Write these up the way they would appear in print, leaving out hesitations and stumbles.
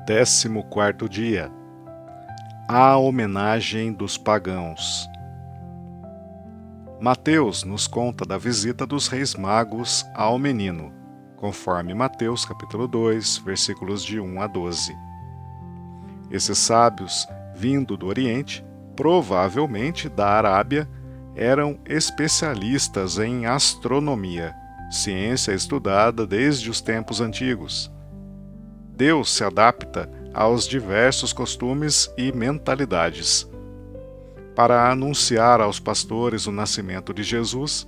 14º dia. A homenagem dos pagãos. Mateus nos conta da visita dos reis magos ao menino, conforme Mateus capítulo 2, versículos de 1 a 12. Esses sábios, vindo do Oriente, provavelmente da Arábia, eram especialistas em astronomia, ciência estudada desde os tempos antigos. Deus se adapta aos diversos costumes e mentalidades. Para anunciar aos pastores o nascimento de Jesus,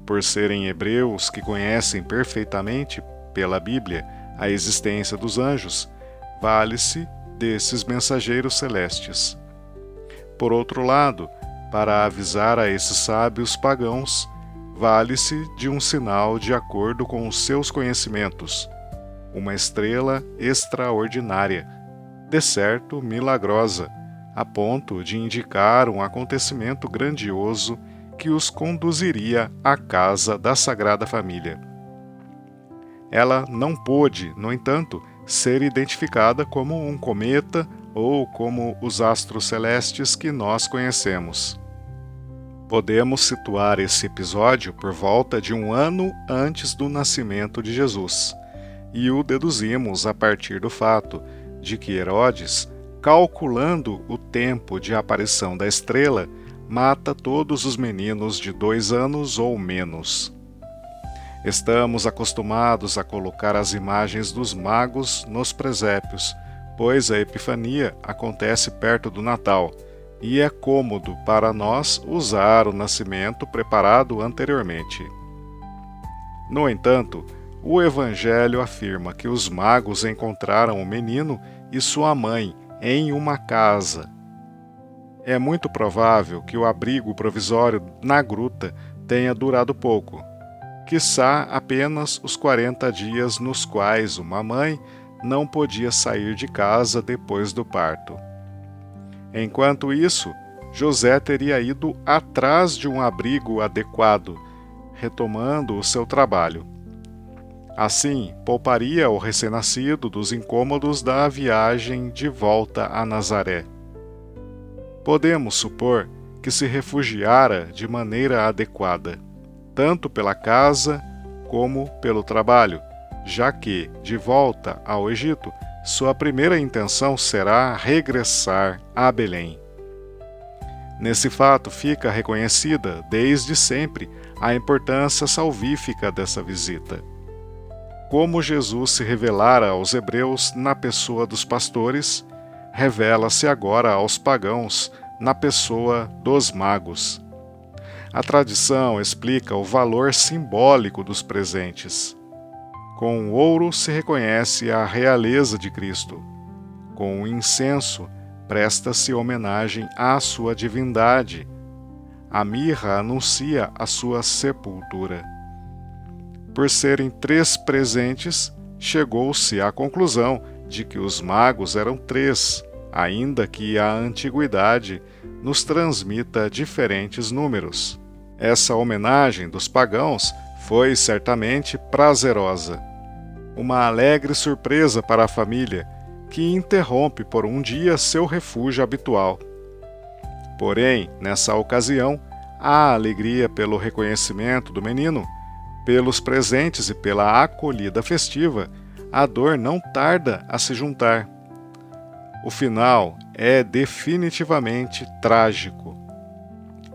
por serem hebreus que conhecem perfeitamente, pela Bíblia, a existência dos anjos, vale-se desses mensageiros celestes. Por outro lado, para avisar a esses sábios pagãos, vale-se de um sinal de acordo com os seus conhecimentos, uma estrela extraordinária, de certo milagrosa, a ponto de indicar um acontecimento grandioso que os conduziria à casa da Sagrada Família. Ela não pôde, no entanto, ser identificada como um cometa ou como os astros celestes que nós conhecemos. Podemos situar esse episódio por volta de um ano antes do nascimento de Jesus, e o deduzimos a partir do fato de que Herodes, calculando o tempo de aparição da estrela, mata todos os meninos de 2 anos ou menos. Estamos acostumados a colocar as imagens dos magos nos presépios, pois a Epifania acontece perto do Natal, e é cômodo para nós usar o nascimento preparado anteriormente. No entanto, o Evangelho afirma que os magos encontraram o menino e sua mãe em uma casa. É muito provável que o abrigo provisório na gruta tenha durado pouco, quiçá apenas os 40 dias nos quais uma mãe não podia sair de casa depois do parto. Enquanto isso, José teria ido atrás de um abrigo adequado, retomando o seu trabalho. Assim, pouparia o recém-nascido dos incômodos da viagem de volta a Nazaré. Podemos supor que se refugiara de maneira adequada, tanto pela casa como pelo trabalho, já que, de volta ao Egito, sua primeira intenção será regressar a Belém. Nesse fato fica reconhecida, desde sempre, a importância salvífica dessa visita. Como Jesus se revelara aos hebreus na pessoa dos pastores, revela-se agora aos pagãos na pessoa dos magos. A tradição explica o valor simbólico dos presentes. Com o ouro se reconhece a realeza de Cristo. Com o incenso, presta-se homenagem à sua divindade. A mirra anuncia a sua sepultura. Por serem 3 presentes, chegou-se à conclusão de que os magos eram 3, ainda que a antiguidade nos transmita diferentes números. Essa homenagem dos pagãos foi certamente prazerosa. Uma alegre surpresa para a família, que interrompe por um dia seu refúgio habitual. Porém, nessa ocasião, a alegria pelo reconhecimento do menino, pelos presentes e pela acolhida festiva, a dor não tarda a se juntar. O final é definitivamente trágico.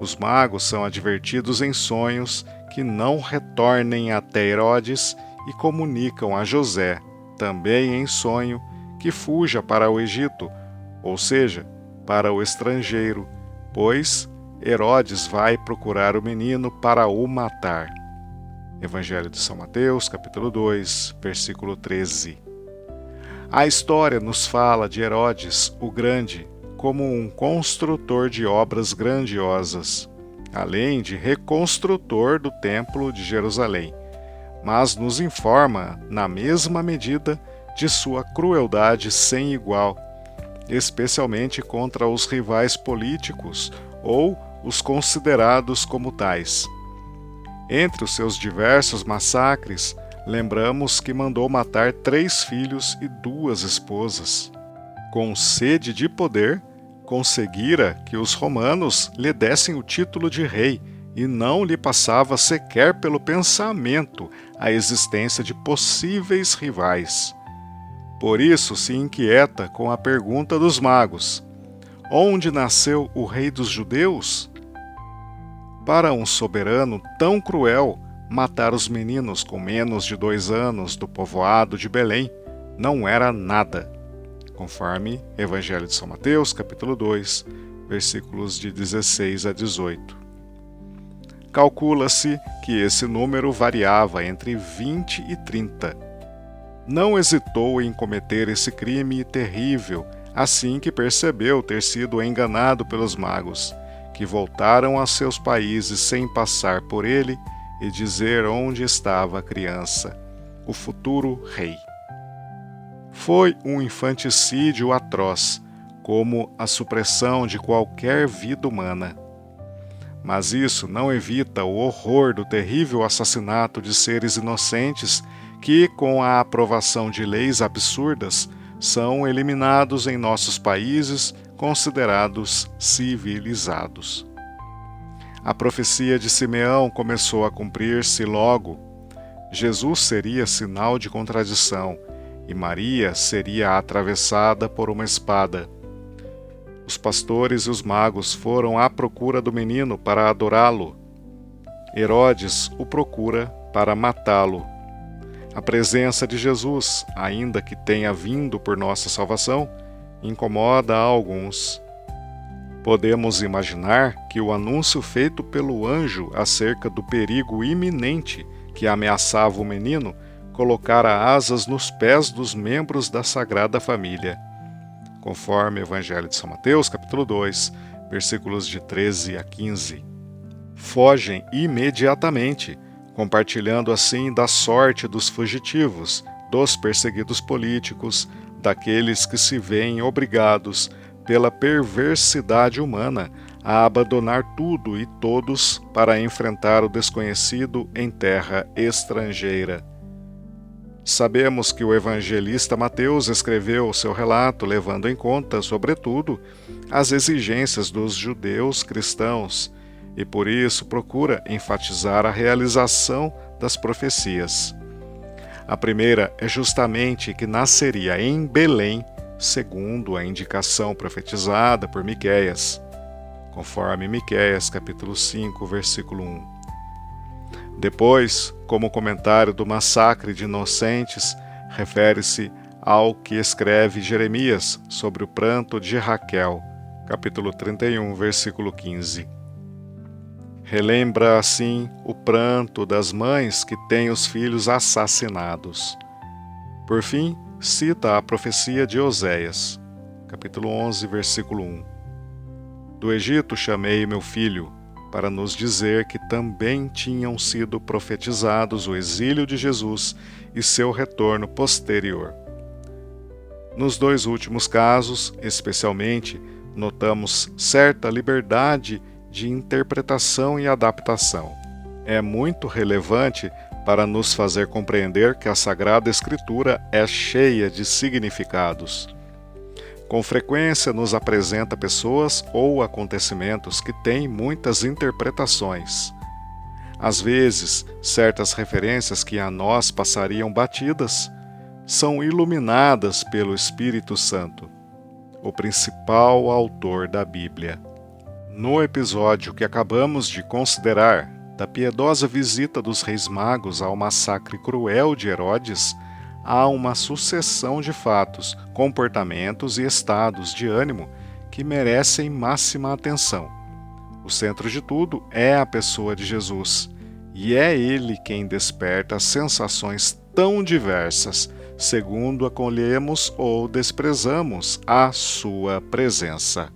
Os magos são advertidos em sonhos que não retornem até Herodes e comunicam a José, também em sonho, que fuja para o Egito, ou seja, para o estrangeiro, pois Herodes vai procurar o menino para o matar. Evangelho de São Mateus, capítulo 2, versículo 13. A história nos fala de Herodes, o Grande, como um construtor de obras grandiosas, além de reconstrutor do Templo de Jerusalém, mas nos informa, na mesma medida, de sua crueldade sem igual, especialmente contra os rivais políticos ou os considerados como tais. Entre os seus diversos massacres, lembramos que mandou matar 3 filhos e 2 esposas. Com sede de poder, conseguira que os romanos lhe dessem o título de rei e não lhe passava sequer pelo pensamento a existência de possíveis rivais. Por isso se inquieta com a pergunta dos magos: onde nasceu o rei dos judeus? Para um soberano tão cruel, matar os meninos com menos de 2 anos do povoado de Belém não era nada, conforme Evangelho de São Mateus, capítulo 2, versículos de 16 a 18. Calcula-se que esse número variava entre 20 e 30. Não hesitou em cometer esse crime terrível assim que percebeu ter sido enganado pelos magos, que voltaram a seus países sem passar por ele e dizer onde estava a criança, o futuro rei. Foi um infanticídio atroz, como a supressão de qualquer vida humana. Mas isso não evita o horror do terrível assassinato de seres inocentes que, com a aprovação de leis absurdas, são eliminados em nossos países considerados civilizados. A profecia de Simeão começou a cumprir-se logo. Jesus seria sinal de contradição e Maria seria atravessada por uma espada. Os pastores e os magos foram à procura do menino para adorá-lo. Herodes o procura para matá-lo. A presença de Jesus, ainda que tenha vindo por nossa salvação, incomoda a alguns. Podemos imaginar que o anúncio feito pelo anjo acerca do perigo iminente que ameaçava o menino colocara asas nos pés dos membros da Sagrada Família, conforme o Evangelho de São Mateus, capítulo 2, versículos de 13 a 15. Fogem imediatamente, compartilhando assim da sorte dos fugitivos, dos perseguidos políticos, daqueles que se veem obrigados, pela perversidade humana, a abandonar tudo e todos para enfrentar o desconhecido em terra estrangeira. Sabemos que o evangelista Mateus escreveu o seu relato levando em conta, sobretudo, as exigências dos judeus cristãos, e por isso procura enfatizar a realização das profecias. A primeira é justamente que nasceria em Belém, segundo a indicação profetizada por Miqueias, conforme Miqueias, capítulo 5, versículo 1. Depois, como comentário do massacre de inocentes, refere-se ao que escreve Jeremias sobre o pranto de Raquel, capítulo 31, versículo 15. Relembra, assim, o pranto das mães que têm os filhos assassinados. Por fim, cita a profecia de Oséias, capítulo 11, versículo 1. Do Egito chamei meu filho, para nos dizer que também tinham sido profetizados o exílio de Jesus e seu retorno posterior. Nos 2 últimos casos, especialmente, notamos certa liberdade de interpretação e adaptação. É muito relevante para nos fazer compreender que a Sagrada Escritura é cheia de significados. Com frequência nos apresenta pessoas ou acontecimentos que têm muitas interpretações. Às vezes, certas referências que a nós passariam batidas são iluminadas pelo Espírito Santo, o principal autor da Bíblia. No episódio que acabamos de considerar, da piedosa visita dos Reis Magos ao massacre cruel de Herodes, há uma sucessão de fatos, comportamentos e estados de ânimo que merecem máxima atenção. O centro de tudo é a pessoa de Jesus, e é ele quem desperta sensações tão diversas, segundo acolhemos ou desprezamos a sua presença.